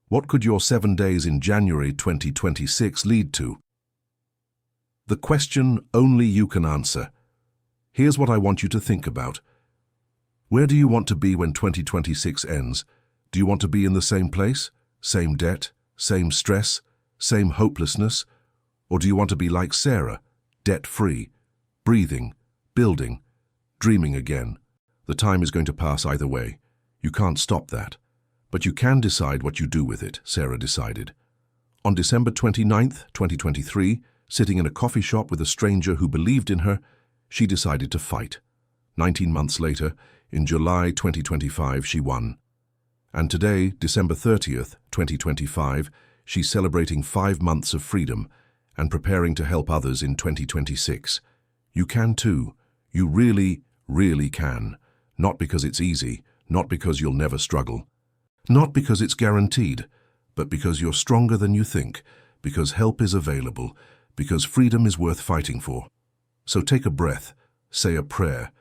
What could your 7 days in January 2026 lead to? The question only you can answer. Here's what I want you to think about. Where do you want to be when 2026 ends? Do you want to be in the same place? Same debt? Same stress? Same hopelessness? Or do you want to be like Sarah, debt-free, breathing, building, dreaming again? The time is going to pass either way. You can't stop that. But you can decide what you do with it, Sarah decided. On December 29th, 2023, sitting in a coffee shop with a stranger who believed in her, she decided to fight. 19 months later, in July 2025, she won. And today, December 30th, 2025, she's celebrating 5 months of freedom and preparing to help others in 2026. You can too. You really, really can. Not because it's easy, not because you'll never struggle. Not because it's guaranteed, but because you're stronger than you think, because help is available, because freedom is worth fighting for. So take a breath, say a prayer,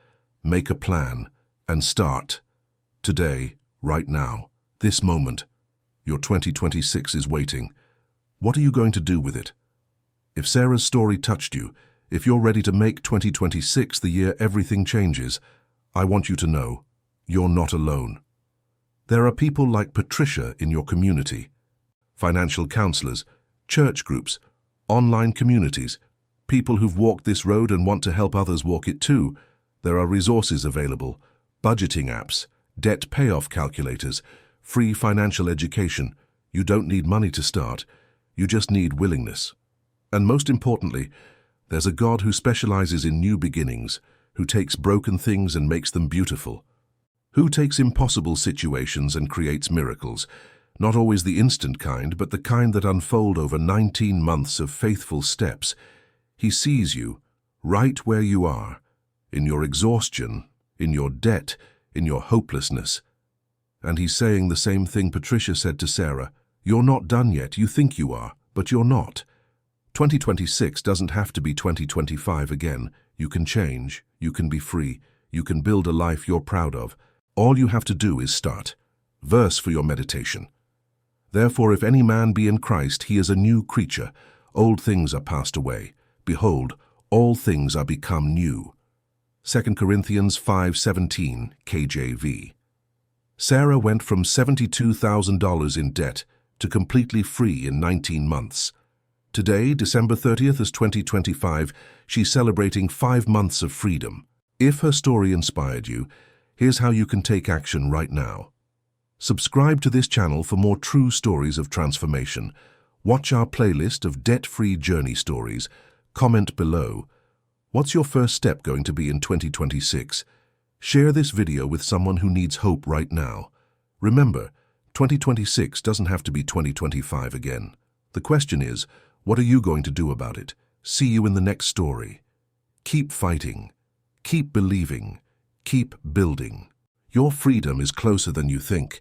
make a plan, and start. Today, right now, this moment, your 2026 is waiting. What are you going to do with it? If Sarah's story touched you, if you're ready to make 2026 the year everything changes, I want you to know, you're not alone. There are people like Patricia in your community, financial counselors, church groups, online communities, people who've walked this road and want to help others walk it too. There are resources available, budgeting apps, debt payoff calculators, free financial education. You don't need money to start. You just need willingness. And most importantly, there's a God who specializes in new beginnings, who takes broken things and makes them beautiful, who takes impossible situations and creates miracles, not always the instant kind, but the kind that unfold over 19 months of faithful steps. He sees you, right where you are, in your exhaustion, in your debt, in your hopelessness. And he's saying the same thing Patricia said to Sarah. You're not done yet. You think you are, but you're not. 2026 doesn't have to be 2025 again. You can change, you can be free, you can build a life you're proud of. All you have to do is start. Verse for your meditation. Therefore, if any man be in Christ, he is a new creature. Old things are passed away. Behold, all things are become new. 2 Corinthians 5:17, KJV. Sarah went from $72,000 in debt to completely free in 19 months. Today, December 30th is 2025, she's celebrating 5 months of freedom. If her story inspired you, here's how you can take action right now. Subscribe to this channel for more true stories of transformation. Watch our playlist of debt-free journey stories. Comment below. What's your first step going to be in 2026? Share this video with someone who needs hope right now. Remember, 2026 doesn't have to be 2025 again. The question is, what are you going to do about it? See you in the next story. Keep fighting. Keep believing. Keep building. Your freedom is closer than you think.